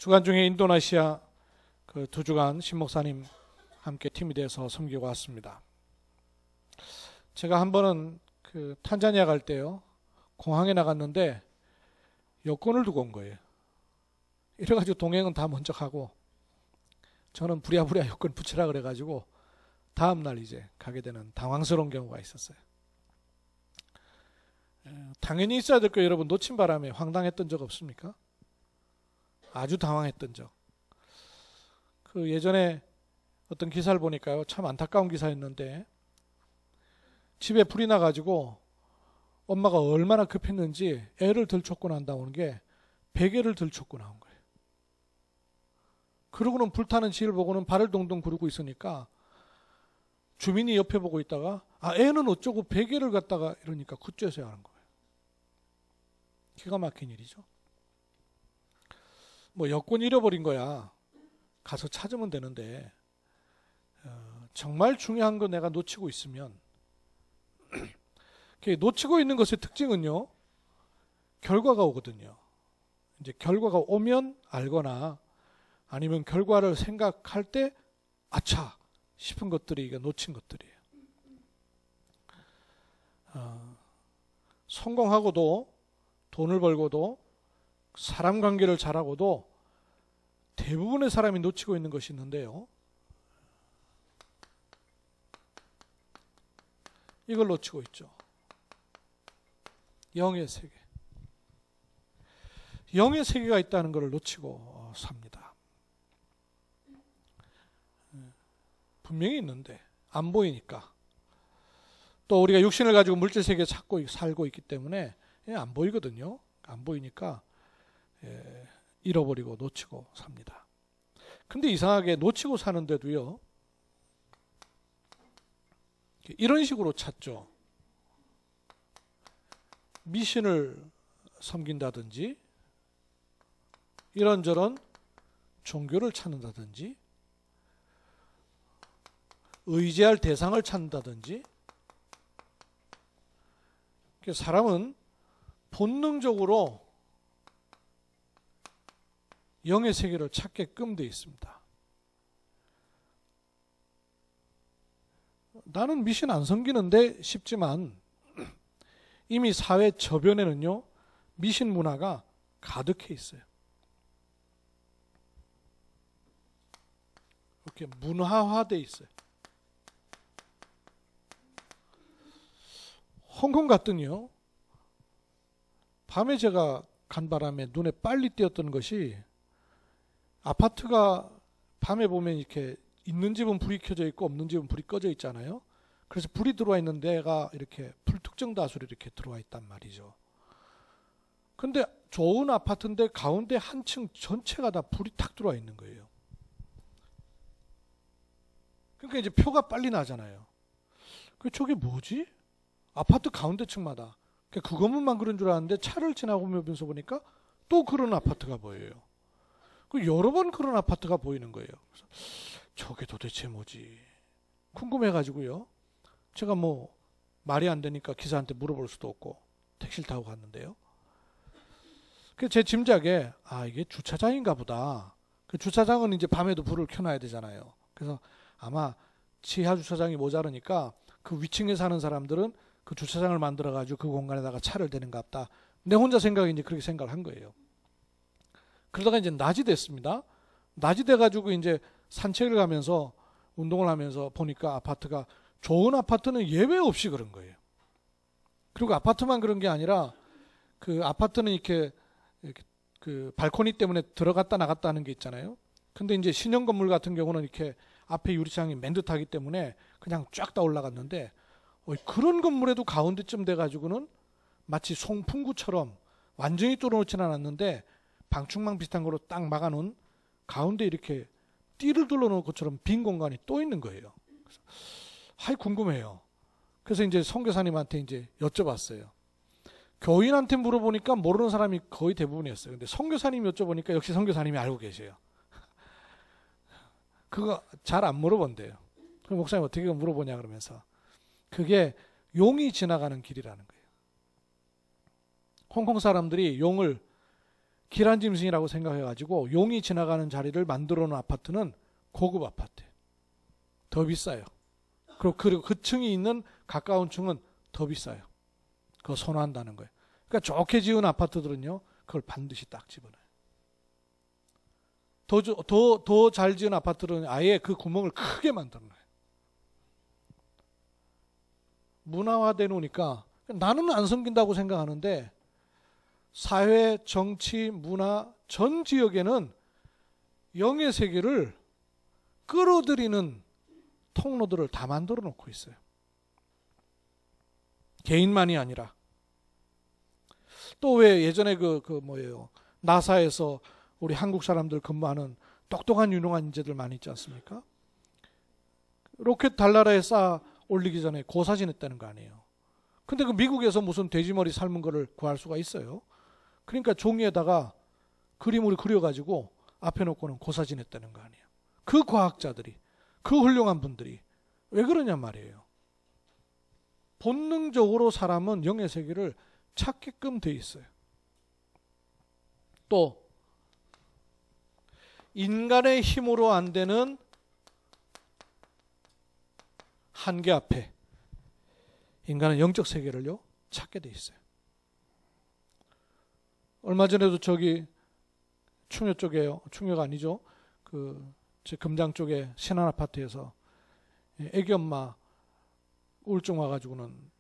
주간 중에 인도네시아 그 2주간 신목사님 함께 팀이 돼서 섬기고 왔습니다. 제가 한 번은 그 탄자니아 갈 때요, 공항에 나갔는데 여권을 두고 온 거예요. 이래가지고 동행은 다 먼저 가고 저는 부랴부랴 여권 붙이라 그래가지고 다음날 이제 가게 되는 당황스러운 경우가 있었어요. 당연히 있어야 될 거예요. 여러분, 놓친 바람에 황당했던 적 없습니까? 아주 당황했던 적. 그 예전에 어떤 기사를 보니까요, 참 안타까운 기사였는데 집에 불이 나가지고 엄마가 얼마나 급했는지 애를 들쫓고 난 다오는 게 베개를 들쫓고 나온 거예요. 그러고는 불타는 집을 보고는 발을 동동 구르고 있으니까 주민이 옆에 보고 있다가 애는 어쩌고 베개를 갖다가 이러니까 굿죄서야 하는 거예요. 기가 막힌 일이죠. 뭐 여권 잃어버린 거야 가서 찾으면 되는데 정말 중요한 거 내가 놓치고 있으면 놓치고 있는 것의 특징은요, 결과가 오거든요. 이제 결과가 오면 알거나 아니면 결과를 생각할 때 아차 싶은 것들이 이게 놓친 것들이에요. 성공하고도 돈을 벌고도 사람 관계를 잘하고도 대부분의 사람이 놓치고 있는 것이 있는데요, 이걸 놓치고 있죠. 영의 세계. 영의 세계가 있다는 것을 놓치고 삽니다. 분명히 있는데 안 보이니까, 또 우리가 육신을 가지고 물질 세계에 살고 있기 때문에 안 보이거든요. 안 보이니까 잃어버리고 놓치고 삽니다. 근데 이상하게 놓치고 사는데도요, 이런 식으로 찾죠. 미신을 섬긴다든지 이런저런 종교를 찾는다든지 의지할 대상을 찾는다든지, 사람은 본능적으로 영의 세계를 찾게끔 되어 있습니다. 나는 미신 안 섬기는데 싶지만 이미 사회 저변에는요, 미신 문화가 가득해 있어요. 이렇게 문화화되어 있어요. 홍콩 갔더니요, 밤에 제가 간 바람에 눈에 빨리 띄었던 것이, 아파트가 밤에 보면 이렇게 있는 집은 불이 켜져 있고 없는 집은 불이 꺼져 있잖아요. 그래서 불이 들어와 있는 데가 이렇게 불특정 다수로 이렇게 들어와 있단 말이죠. 근데 좋은 아파트인데 가운데 한 층 전체가 다 불이 탁 들어와 있는 거예요. 그러니까 이제 표가 빨리 나잖아요. 저게 뭐지? 아파트 가운데 층마다. 그 건물만 그런 줄 알았는데 차를 지나보면서 보니까 또 그런 아파트가 보여요. 여러 번 그런 아파트가 보이는 거예요. 그래서 저게 도대체 뭐지? 궁금해가지고요, 제가 뭐 말이 안 되니까 기사한테 물어볼 수도 없고 택시를 타고 갔는데요. 제 짐작에 이게 주차장인가 보다. 그 주차장은 이제 밤에도 불을 켜놔야 되잖아요. 그래서 아마 지하 주차장이 모자르니까 그 위층에 사는 사람들은 그 주차장을 만들어가지고 그 공간에다가 차를 대는가 보다. 내 혼자 생각이 이제 그렇게 생각을 한 거예요. 그러다가 이제 낮이 됐습니다. 낮이 돼가지고 이제 산책을 가면서 운동을 하면서 보니까 아파트가, 좋은 아파트는 예외 없이 그런 거예요. 그리고 아파트만 그런 게 아니라 그 아파트는 이렇게 그 발코니 때문에 들어갔다 나갔다 하는 게 있잖아요. 근데 이제 신형 건물 같은 경우는 이렇게 앞에 유리창이 맨 듯하기 때문에 그냥 쫙 다 올라갔는데, 그런 건물에도 가운데쯤 돼가지고는 마치 송풍구처럼 완전히 뚫어놓지는 않았는데 방충망 비슷한 거로 딱 막아놓은 가운데 이렇게 띠를 둘러놓은 것처럼 빈 공간이 또 있는 거예요. 그래서 궁금해요. 그래서 이제 선교사님한테 이제 여쭤봤어요. 교인한테 물어보니까 모르는 사람이 거의 대부분이었어요. 근데 선교사님 여쭤보니까 역시 선교사님이 알고 계세요. 그거 잘 안 물어본대요. 그럼 목사님 어떻게 물어보냐 그러면서, 그게 용이 지나가는 길이라는 거예요. 홍콩 사람들이 용을 기란짐승이라고 생각해가지고 용이 지나가는 자리를 만들어 놓은 아파트는 고급 아파트예요. 더 비싸요. 그리고 그 층이 있는 가까운 층은 더 비싸요. 그거 선호한다는 거예요. 그러니까 좋게 지은 아파트들은요, 그걸 반드시 딱 집어넣어요. 더 잘 지은 아파트들은 아예 그 구멍을 크게 만들어놔요. 문화화돼 놓으니까 나는 안 섬긴다고 생각하는데 사회, 정치, 문화 전 지역에는 영의 세계를 끌어들이는 통로들을 다 만들어 놓고 있어요. 개인만이 아니라. 또 왜 예전에 나사에서 우리 한국 사람들 근무하는 똑똑한 유능한 인재들 많이 있지 않습니까? 로켓 달나라에 쌓아 올리기 전에 고사진 했다는 거 아니에요. 근데 그 미국에서 무슨 돼지머리 삶은 거를 구할 수가 있어요. 그러니까 종이에다가 그림으로 그려가지고 앞에 놓고는 고사진 했다는 거 아니에요. 그 과학자들이, 그 훌륭한 분들이 왜 그러냐 말이에요. 본능적으로 사람은 영의 세계를 찾게끔 돼 있어요. 또 인간의 힘으로 안 되는 한계 앞에 인간은 영적 세계를요 찾게 돼 있어요. 얼마 전에도 저기 충효 쪽에요. 충효가 아니죠. 제 금장 쪽에 신한 아파트에서 애기 엄마 우울증 와가지고는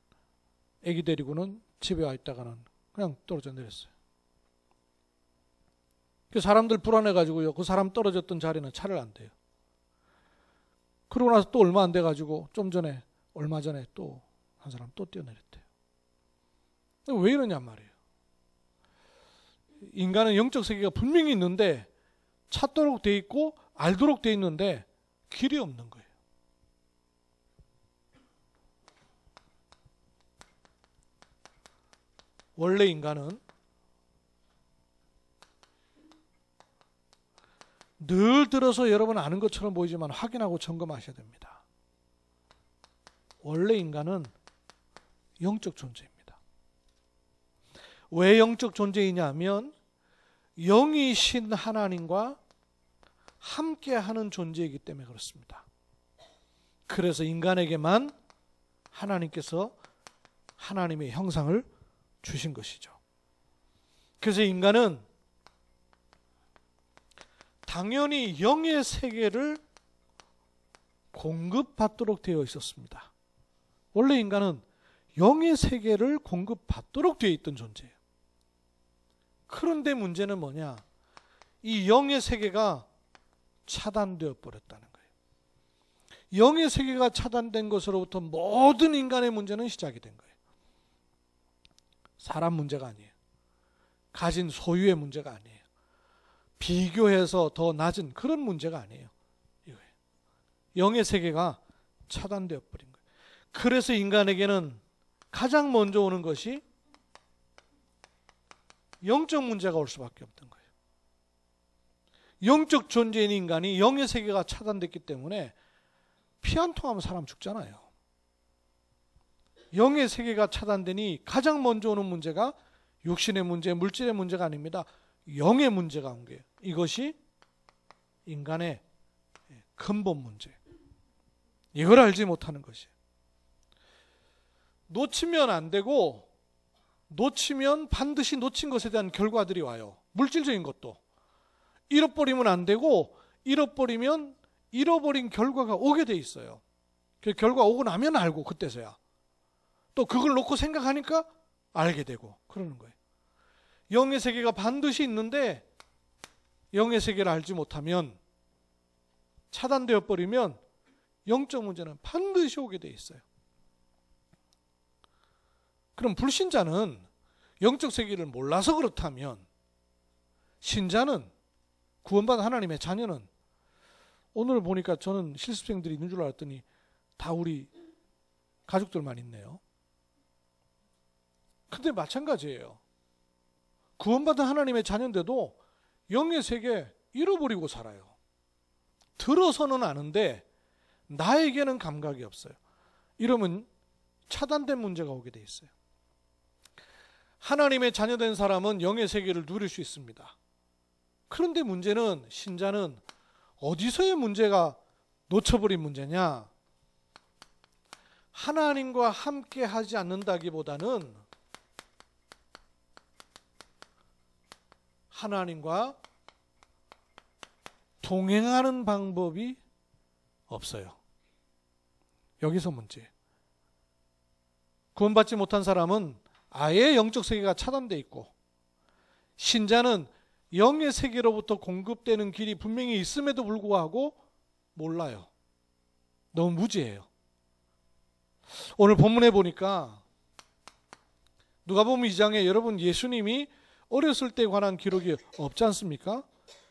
애기 데리고는 집에 와 있다가는 그냥 떨어져 내렸어요. 그 사람들 불안해가지고요. 그 사람 떨어졌던 자리는 차를 안 대요. 그러고 나서 또 얼마 안 돼가지고 얼마 전에 또 한 사람 또 뛰어내렸대요. 왜 이러냔 말이에요. 인간은 영적 세계가 분명히 있는데 찾도록 돼 있고 알도록 돼 있는데 길이 없는 거예요. 원래 인간은 늘 들어서 여러분 아는 것처럼 보이지만 확인하고 점검하셔야 됩니다. 원래 인간은 영적 존재입니다. 왜 영적 존재이냐면 영이신 하나님과 함께하는 존재이기 때문에 그렇습니다. 그래서 인간에게만 하나님께서 하나님의 형상을 주신 것이죠. 그래서 인간은 당연히 영의 세계를 공급받도록 되어 있었습니다. 원래 인간은 영의 세계를 공급받도록 되어 있던 존재예요. 그런데 문제는 뭐냐? 이 영의 세계가 차단되어 버렸다는 거예요. 영의 세계가 차단된 것으로부터 모든 인간의 문제는 시작이 된 거예요. 사람 문제가 아니에요. 가진 소유의 문제가 아니에요. 비교해서 더 낮은 그런 문제가 아니에요. 이거예요. 영의 세계가 차단되어 버린 거예요. 그래서 인간에게는 가장 먼저 오는 것이 영적 문제가 올 수밖에 없던 거예요. 영적 존재인 인간이 영의 세계가 차단됐기 때문에 피 한 통 하면 사람 죽잖아요. 영의 세계가 차단되니 가장 먼저 오는 문제가 육신의 문제, 물질의 문제가 아닙니다. 영의 문제가 온 거예요. 이것이 인간의 근본 문제. 이걸 알지 못하는 것이에요. 놓치면 안 되고 놓치면 반드시 놓친 것에 대한 결과들이 와요. 물질적인 것도. 잃어버리면 안 되고 잃어버리면 잃어버린 결과가 오게 돼 있어요. 그 결과 오고 나면 알고 그때서야. 또 그걸 놓고 생각하니까 알게 되고 그러는 거예요. 영의 세계가 반드시 있는데 영의 세계를 알지 못하면 차단되어 버리면 영적 문제는 반드시 오게 돼 있어요. 그럼 불신자는 영적 세계를 몰라서 그렇다면 신자는 구원받은 하나님의 자녀는 오늘 보니까 저는 실습생들이 있는 줄 알았더니 다 우리 가족들만 있네요. 근데 마찬가지예요. 구원받은 하나님의 자녀인데도 영의 세계 잃어버리고 살아요. 들어서는 아는데 나에게는 감각이 없어요. 이러면 차단된 문제가 오게 돼 있어요. 하나님의 자녀된 사람은 영의 세계를 누릴 수 있습니다. 그런데 문제는, 신자는 어디서의 문제가 놓쳐버린 문제냐? 하나님과 함께 하지 않는다기보다는 하나님과 동행하는 방법이 없어요. 여기서 문제. 구원받지 못한 사람은 아예 영적 세계가 차단되어 있고, 신자는 영의 세계로부터 공급되는 길이 분명히 있음에도 불구하고 몰라요. 너무 무지해요. 오늘 본문에 보니까 누가복음 2장에 여러분 예수님이 어렸을 때에 관한 기록이 없지 않습니까?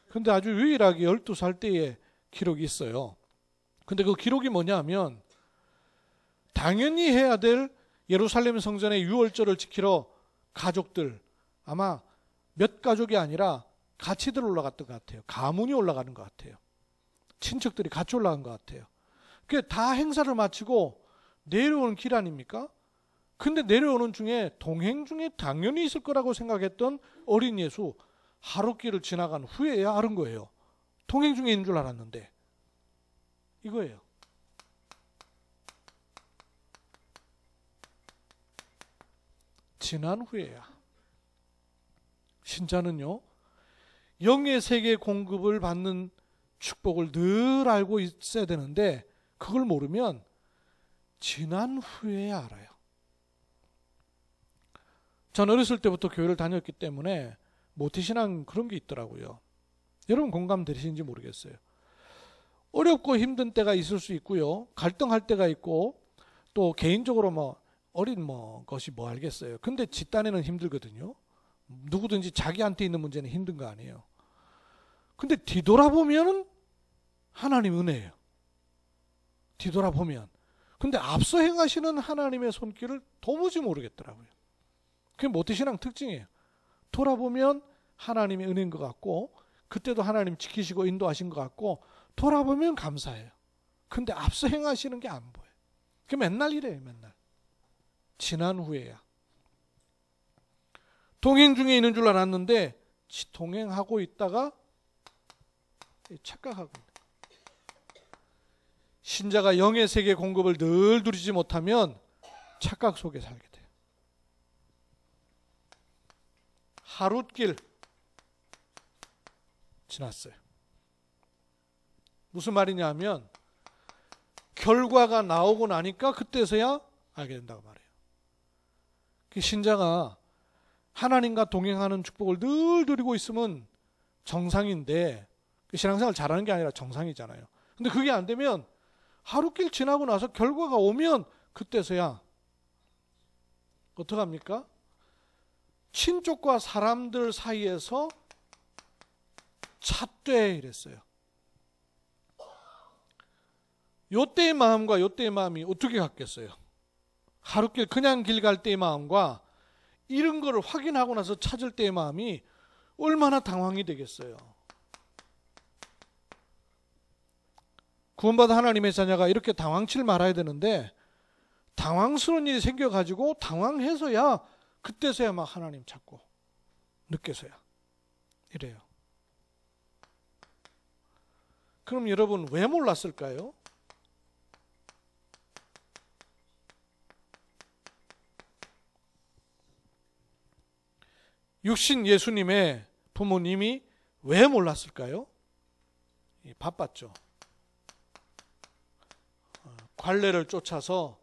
근데 아주 유일하게 12살 때의 기록이 있어요. 근데 그 기록이 뭐냐면, 당연히 해야 될 예루살렘 성전의 유월절을 지키러 가족들, 아마 몇 가족이 아니라 같이들 올라갔던 것 같아요. 가문이 올라가는 것 같아요. 친척들이 같이 올라간 것 같아요. 그게 다 행사를 마치고 내려오는 길 아닙니까? 근데 내려오는 중에, 동행 중에 당연히 있을 거라고 생각했던 어린 예수, 하룻길을 지나간 후에야 알은 거예요. 동행 중에 있는 줄 알았는데. 이거예요. 지난 후에야. 신자는요, 영의 세계 공급을 받는 축복을 늘 알고 있어야 되는데, 그걸 모르면 지난 후에야 알아요. 전 어렸을 때부터 교회를 다녔기 때문에 모태신앙 그런 게 있더라고요. 여러분 공감되시는지 모르겠어요. 어렵고 힘든 때가 있을 수 있고요. 갈등할 때가 있고, 또 개인적으로 어린 것이 뭐 알겠어요. 근데 집단에는 힘들거든요. 누구든지 자기한테 있는 문제는 힘든 거 아니에요. 근데 뒤돌아보면 하나님 은혜예요. 뒤돌아보면. 근데 앞서 행하시는 하나님의 손길을 도무지 모르겠더라고요. 그게 모태신앙 특징이에요. 돌아보면 하나님의 은혜인 것 같고, 그때도 하나님 지키시고 인도하신 것 같고, 돌아보면 감사해요. 근데 앞서 행하시는 게 안 보여요. 그게 맨날 이래요. 맨날. 지난 후에야. 동행 중에 있는 줄 알았는데 동행하고 있다가 착각하고 있는. 신자가 영의 세계 공급을 늘 누리지 못하면 착각 속에 살게 돼요. 하룻길 지났어요. 무슨 말이냐 하면, 결과가 나오고 나니까 그때서야 알게 된다고 말해요. 신자가 하나님과 동행하는 축복을 늘 누리고 있으면 정상인데, 신앙생활 잘하는 게 아니라 정상이잖아요. 근데 그게 안 되면 하루길 지나고 나서 결과가 오면 그때서야 어떡합니까? 친족과 사람들 사이에서 잣돼 이랬어요. 요때의 마음과 요때의 마음이 어떻게 같겠어요? 하루길 그냥 길 갈 때의 마음과 이런 거를 확인하고 나서 찾을 때의 마음이 얼마나 당황이 되겠어요. 구원받은 하나님의 자녀가 이렇게 당황치를 말아야 되는데, 당황스러운 일이 생겨가지고 당황해서야 그때서야 막 하나님 찾고 늦게서야 이래요. 그럼 여러분 왜 몰랐을까요? 육신 예수님의 부모님이 왜 몰랐을까요? 바빴죠. 관례를 쫓아서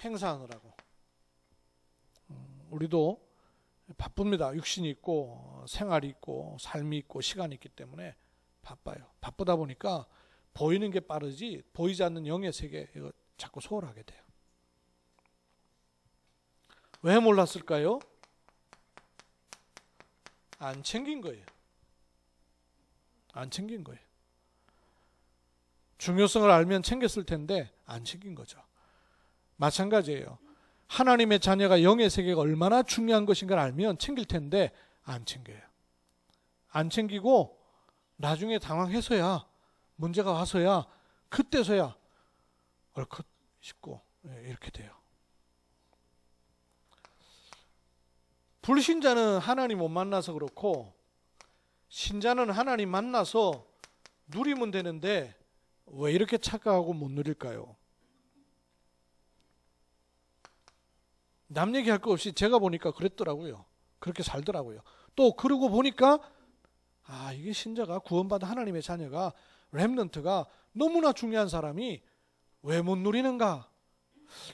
행사하느라고. 우리도 바쁩니다. 육신이 있고 생활이 있고 삶이 있고 시간이 있기 때문에 바빠요. 바쁘다 보니까 보이는 게 빠르지 보이지 않는 영의 세계, 이거 자꾸 소홀하게 돼요. 왜 몰랐을까요? 안 챙긴 거예요. 안 챙긴 거예요. 중요성을 알면 챙겼을 텐데 안 챙긴 거죠. 마찬가지예요. 하나님의 자녀가 영의 세계가 얼마나 중요한 것인 걸 알면 챙길 텐데 안 챙겨요. 안 챙기고 나중에 당황해서야, 문제가 와서야, 그때서야 얼컷 싶고 이렇게 돼요. 불신자는 하나님 못 만나서 그렇고, 신자는 하나님 만나서 누리면 되는데 왜 이렇게 착각하고 못 누릴까요? 남 얘기할 거 없이 제가 보니까 그랬더라고요. 그렇게 살더라고요. 또 그러고 보니까 이게 신자가 구원받은 하나님의 자녀가 렘넌트가 너무나 중요한 사람이 왜 못 누리는가?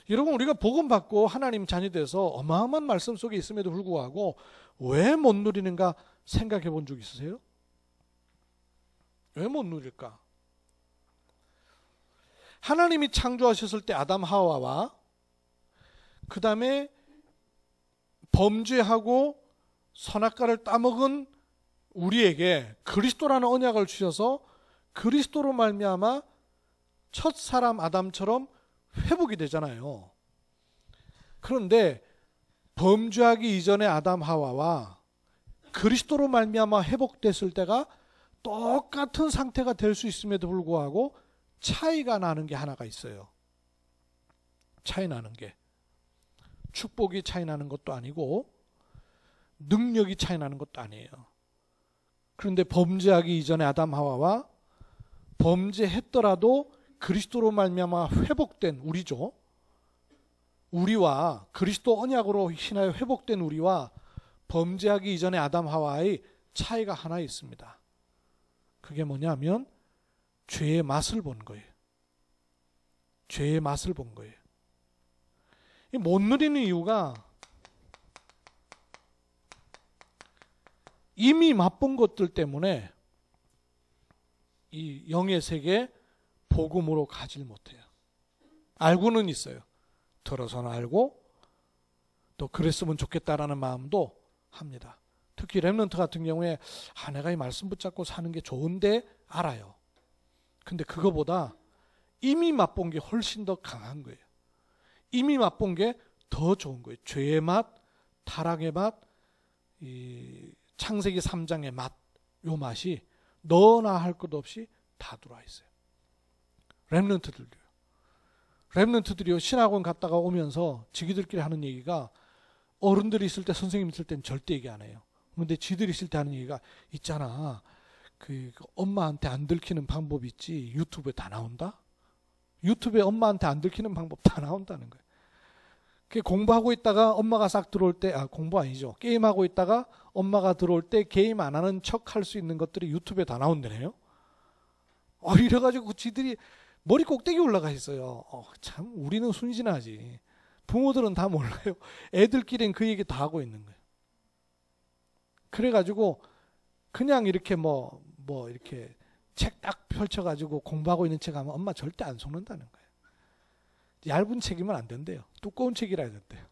여러분, 우리가 복음 받고 하나님 자녀 돼서 어마어마한 말씀 속에 있음에도 불구하고 왜 못 누리는가 생각해 본 적 있으세요? 왜 못 누릴까? 하나님이 창조하셨을 때 아담 하와와 그 다음에 범죄하고 선악과를 따먹은 우리에게 그리스도라는 언약을 주셔서 그리스도로 말미암아 첫 사람 아담처럼 회복이 되잖아요. 그런데 범죄하기 이전의 아담 하와와 그리스도로 말미암아 회복됐을 때가 똑같은 상태가 될 수 있음에도 불구하고 차이가 나는 게 하나가 있어요. 차이 나는 게 축복이 차이 나는 것도 아니고 능력이 차이 나는 것도 아니에요. 그런데 범죄하기 이전의 아담 하와와 범죄했더라도 그리스도로 말미암아 회복된 우리죠. 우리와 그리스도 언약으로 신하여 회복된 우리와 범죄하기 이전의 아담 하와의 차이가 하나 있습니다. 그게 뭐냐면 죄의 맛을 본 거예요. 죄의 맛을 본 거예요. 못 누리는 이유가 이미 맛본 것들 때문에 이 영의 세계 복음으로 가질 못해요. 알고는 있어요. 들어서는 알고 또 그랬으면 좋겠다라는 마음도 합니다. 특히 렘넌트 같은 경우에 내가 이 말씀 붙잡고 사는 게 좋은데 알아요. 근데 그거보다 이미 맛본 게 훨씬 더 강한 거예요. 이미 맛본 게 더 좋은 거예요. 죄의 맛, 타락의 맛, 이 창세기 3장의 맛, 요 맛이 너나 할 것 없이 다 들어와 있어요. 렘넌트들이요. 신학원 갔다가 오면서 지기들끼리 하는 얘기가 어른들이 있을 때 선생님 있을 때는 절대 얘기 안 해요. 그런데 지들이 있을 때 하는 얘기가 있잖아. 그 엄마한테 안 들키는 방법 있지. 유튜브에 다 나온다. 유튜브에 엄마한테 안 들키는 방법 다 나온다는 거예요. 공부하고 있다가 엄마가 싹 들어올 때 공부 아니죠. 게임하고 있다가 엄마가 들어올 때 게임 안 하는 척 할 수 있는 것들이 유튜브에 다 나온다네요. 이래가지고 지들이 머리 꼭대기 올라가 있어요. 참 우리는 순진하지. 부모들은 다 몰라요. 애들끼리는 그 얘기 다 하고 있는 거예요. 그래가지고 그냥 이렇게 뭐 이렇게 책 딱 펼쳐가지고 공부하고 있는 책 하면 엄마 절대 안 속는다는 거예요. 얇은 책이면 안 된대요. 두꺼운 책이라 해야 된대요.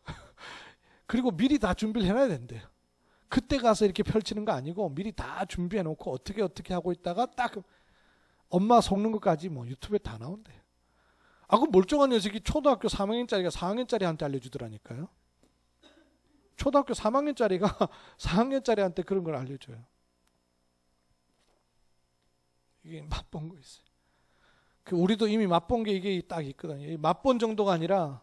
그리고 미리 다 준비를 해놔야 된대요. 그때 가서 이렇게 펼치는 거 아니고 미리 다 준비해놓고 어떻게 하고 있다가 딱 엄마 속는 것까지 유튜브에 다 나온대요. 그 멀쩡한 녀석이 초등학교 3학년짜리가 4학년짜리한테 알려주더라니까요. 초등학교 3학년짜리가 4학년짜리한테 그런 걸 알려줘요. 이게 맛본 거 있어요. 우리도 이미 맛본 게 이게 딱 있거든요. 맛본 정도가 아니라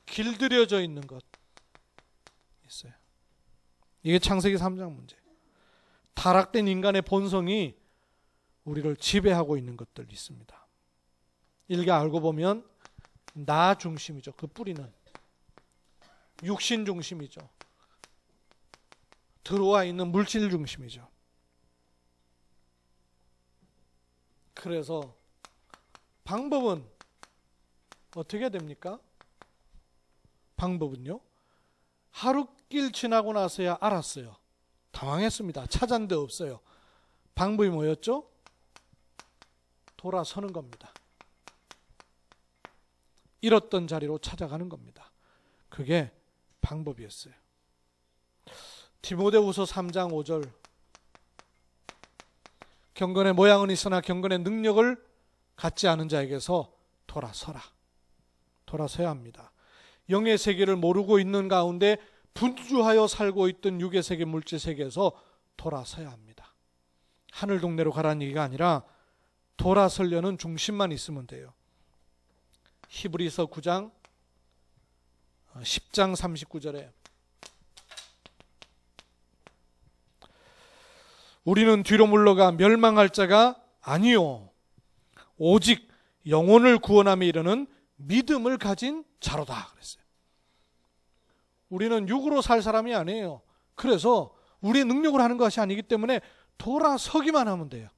길들여져 있는 것 있어요. 이게 창세기 3장 문제. 타락된 인간의 본성이 우리를 지배하고 있는 것들 있습니다. 일개 알고 보면 나 중심이죠. 그 뿌리는 육신 중심이죠. 들어와 있는 물질 중심이죠. 그래서 방법은 어떻게 됩니까? 방법은요. 하루길 지나고 나서야 알았어요. 당황했습니다. 찾았는데 없어요. 방법이 뭐였죠? 돌아서는 겁니다. 잃었던 자리로 찾아가는 겁니다. 그게 방법이었어요. 디모데후서 3장 5절 경건의 모양은 있으나 경건의 능력을 갖지 않은 자에게서 돌아서야 합니다. 영의 세계를 모르고 있는 가운데 분주하여 살고 있던 육의 세계, 물질 세계에서 돌아서야 합니다. 하늘 동네로 가라는 얘기가 아니라 돌아서려는 중심만 있으면 돼요. 히브리서 9장 10장 39절에 우리는 뒤로 물러가 멸망할 자가 아니요 오직 영혼을 구원함에 이르는 믿음을 가진 자로다 그랬어요. 우리는 육으로 살 사람이 아니에요. 그래서 우리의 능력으로 하는 것이 아니기 때문에 돌아서기만 하면 돼요.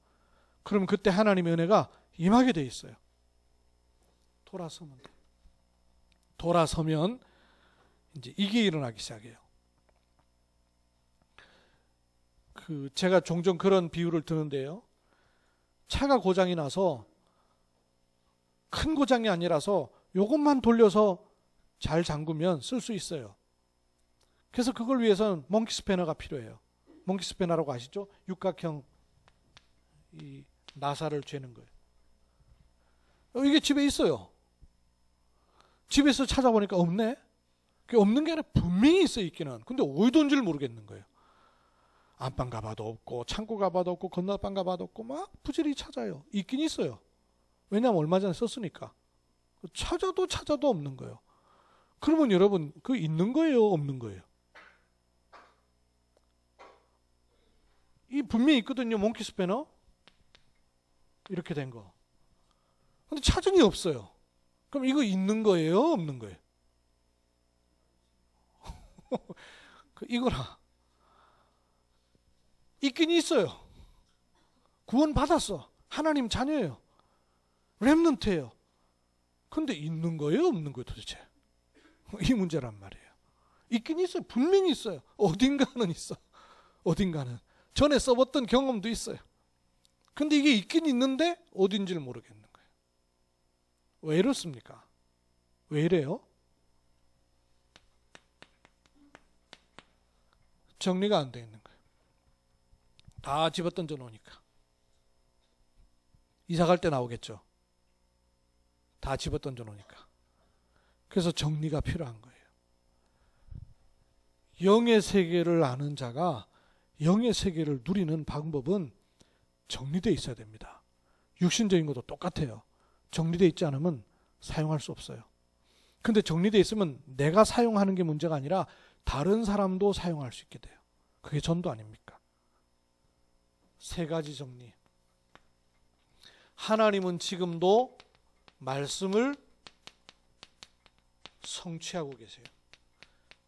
그럼 그때 하나님의 은혜가 임하게 돼 있어요. 돌아서면 돼. 돌아서면 이제 이게 일어나기 시작해요. 제가 종종 그런 비유를 드는데요. 차가 고장이 나서 큰 고장이 아니라서 요것만 돌려서 잘 잠그면 쓸 수 있어요. 그래서 그걸 위해서는 몽키 스패너가 필요해요. 몽키 스패너라고 아시죠? 육각형 이 나사를 죄는 거예요. 이게 집에 있어요. 집에서 찾아보니까 없네. 그게 없는 게 아니라 분명히 있어 있기는. 근데 어디던지를 모르겠는 거예요. 안방 가봐도 없고 창고 가봐도 없고 건너방 가봐도 없고 막 부지런히 찾아요. 있긴 있어요. 왜냐하면 얼마 전에 썼으니까. 찾아도 없는 거예요. 그러면 여러분 그 있는 거예요? 없는 거예요? 이 분명히 있거든요. 몽키 스패너. 이렇게 된 거. 근데 찾으니 없어요. 그럼 이거 있는 거예요? 없는 거예요? 이거라. 있긴 있어요. 구원 받았어. 하나님 자녀예요. 렘넌트예요. 근데 있는 거예요? 없는 거예요 도대체? 이 문제란 말이에요. 있긴 있어요. 분명히 있어요. 어딘가는 있어. 어딘가는. 전에 써봤던 경험도 있어요. 근데 이게 있긴 있는데 어딘지를 모르겠는 거예요. 왜 이렇습니까? 왜 이래요? 정리가 안 돼 있는 거예요. 다 집어던져 놓으니까. 이사 갈 때 나오겠죠. 다 집어던져 놓으니까. 그래서 정리가 필요한 거예요. 영의 세계를 아는 자가 영의 세계를 누리는 방법은 정리되어 있어야 됩니다. 육신적인 것도 똑같아요. 정리되어 있지 않으면 사용할 수 없어요. 근데 정리되어 있으면 내가 사용하는 게 문제가 아니라 다른 사람도 사용할 수 있게 돼요. 그게 전도 아닙니까? 세 가지 정리. 하나님은 지금도 말씀을 성취하고 계세요.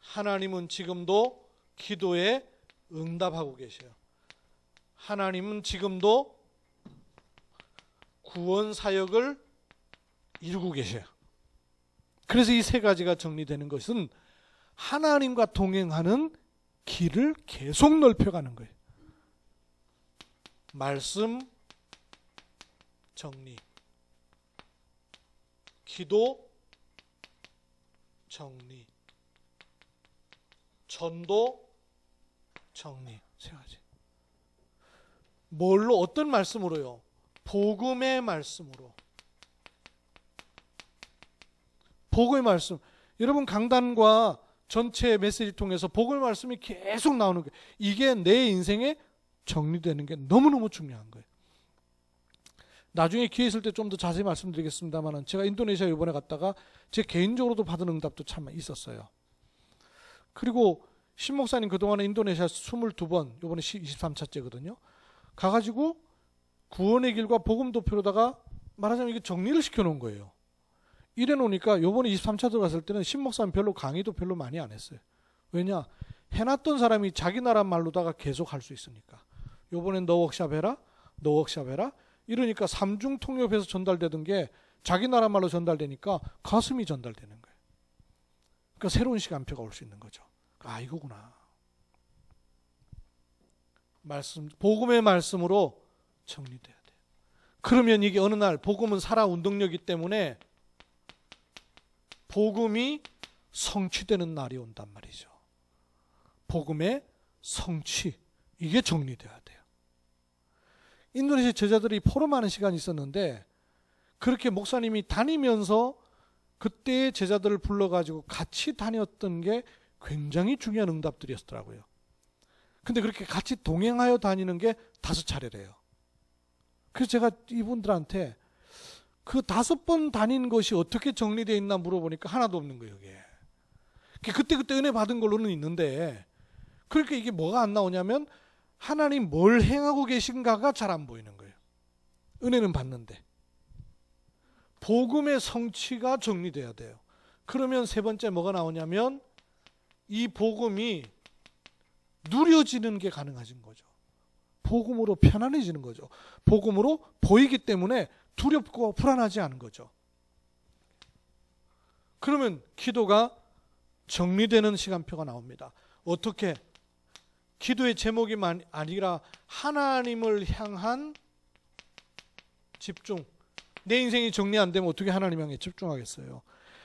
하나님은 지금도 기도에 응답하고 계세요. 하나님은 지금도 구원 사역을 이루고 계셔요. 그래서 이 세 가지가 정리되는 것은 하나님과 동행하는 길을 계속 넓혀가는 거예요. 말씀 정리, 기도 정리, 전도 정리. 세 가지. 뭘로, 어떤 말씀으로요? 복음의 말씀으로. 복음의 말씀. 여러분 강단과 전체 메시지 통해서 복음의 말씀이 계속 나오는 거예요. 이게 내 인생에 정리되는 게 너무너무 중요한 거예요. 나중에 기회 있을 때 좀 더 자세히 말씀드리겠습니다만 제가 인도네시아 이번에 갔다가 제 개인적으로도 받은 응답도 참 있었어요. 그리고 신 목사님 그동안에 인도네시아 22번, 이번에 23차째거든요. 가가지고 구원의 길과 복음 도표로다가 말하자면 이게 정리를 시켜놓은 거예요. 이래 놓으니까 요번에 23차 들어갔을 때는 신 목사님 별로 강의도 별로 많이 안 했어요. 왜냐? 해놨던 사람이 자기 나라 말로다가 계속 할 수 있으니까. 요번엔 너 워크샵 해라, 너 워크샵 해라. 이러니까 삼중 통역해서 전달되던 게 자기 나라 말로 전달되니까 가슴이 전달되는 거예요. 그러니까 새로운 시간표가 올 수 있는 거죠. 아, 이거구나. 말씀, 복음의 말씀으로 정리돼야 돼요. 그러면 이게 어느 날 복음은 살아 운동력이기 때문에 복음이 성취되는 날이 온단 말이죠. 복음의 성취, 이게 정리돼야 돼요. 인도네시아 제자들이 포럼하는 시간이 있었는데 그렇게 목사님이 다니면서 그때의 제자들을 불러가지고 같이 다녔던 게 굉장히 중요한 응답들이었더라고요. 근데 그렇게 같이 동행하여 다니는 게 5차례래요. 그래서 제가 이분들한테 그 5번 다닌 것이 어떻게 정리되어 있나 물어보니까 하나도 없는 거예요. 이게. 그때 은혜 받은 걸로는 있는데 그러니까 이게 뭐가 안 나오냐면 하나님 뭘 행하고 계신가가 잘 안 보이는 거예요. 은혜는 받는데. 복음의 성취가 정리돼야 돼요. 그러면 세 번째 뭐가 나오냐면 이 복음이 누려지는 게 가능해진 거죠. 복음으로 편안해지는 거죠. 복음으로 보이기 때문에 두렵고 불안하지 않은 거죠. 그러면 기도가 정리되는 시간표가 나옵니다. 어떻게? 기도의 제목이 아니라 하나님을 향한 집중. 내 인생이 정리 안 되면 어떻게 하나님 향해 집중하겠어요?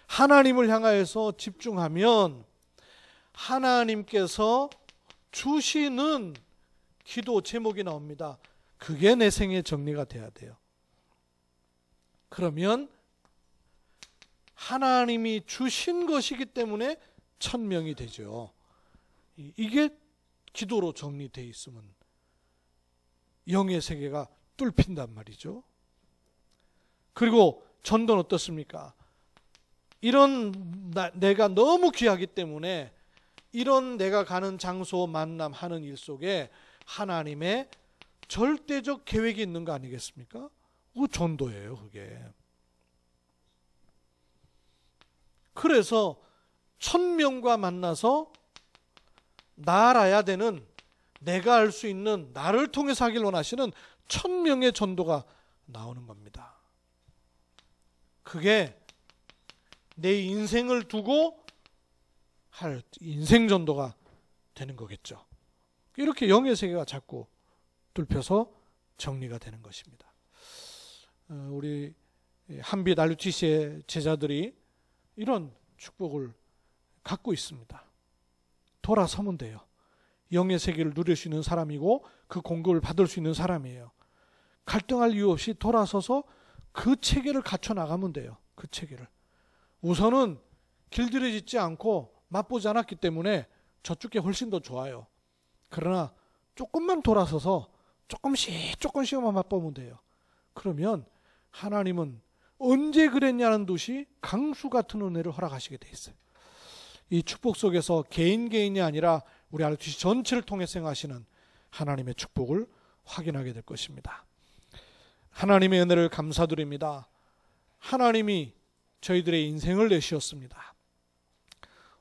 하나님을 향하여서 집중하면 하나님께서 주시는 기도 제목이 나옵니다. 그게 내 생의 정리가 돼야 돼요. 그러면 하나님이 주신 것이기 때문에 천명이 되죠. 이게 기도로 정리되어 있으면 영의 세계가 뚫힌단 말이죠. 그리고 전도는 어떻습니까? 이런 내가 너무 귀하기 때문에 이런 내가 가는 장소 만남하는 일 속에 하나님의 절대적 계획이 있는 거 아니겠습니까? 그 전도예요, 그게. 그래서 1000명과 만나서 나 알아야 되는, 내가 알 수 있는, 나를 통해서 하길 원하시는 1000명의 전도가 나오는 겁니다. 그게 내 인생을 두고 할 인생 전도가 되는 거겠죠. 이렇게 영의 세계가 자꾸 뚫혀서 정리가 되는 것입니다. 우리 한빛 RUTC의 제자들이 이런 축복을 갖고 있습니다. 돌아서면 돼요. 영의 세계를 누릴 수 있는 사람이고 그 공급을 받을 수 있는 사람이에요. 갈등할 이유 없이 돌아서서 그 체계를 갖춰 나가면 돼요. 그 체계를. 우선은 길들여지지 않고 맛보지 않았기 때문에 저쪽이 훨씬 더 좋아요. 그러나 조금만 돌아서서 조금씩만 맛보면 돼요. 그러면 하나님은 언제 그랬냐는 듯이 강수 같은 은혜를 허락하시게 돼 있어요. 이 축복 속에서 개인이 아니라 우리 RUTC 전체를 통해서 행하시는 하나님의 축복을 확인하게 될 것입니다. 하나님의 은혜를 감사드립니다. 하나님이 저희들의 인생을 내주셨습니다.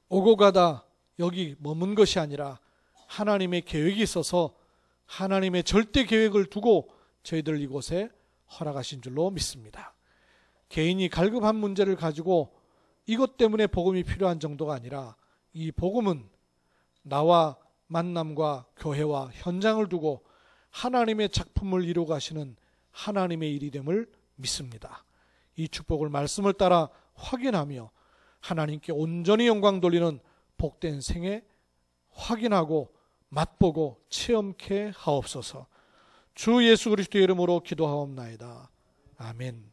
오고 가다 여기 머문 것이 아니라 하나님의 계획이 있어서 하나님의 절대 계획을 두고 저희들 이곳에 허락하신 줄로 믿습니다. 개인이 갈급한 문제를 가지고 이것 때문에 복음이 필요한 정도가 아니라 이 복음은 나와 만남과 교회와 현장을 두고 하나님의 작품을 이루어 가시는 하나님의 일이 됨을 믿습니다. 이 축복을 말씀을 따라 확인하며 하나님께 온전히 영광 돌리는 복된 생애 확인하고 맛보고 체험케 하옵소서. 주 예수 그리스도의 이름으로 기도하옵나이다. 아멘.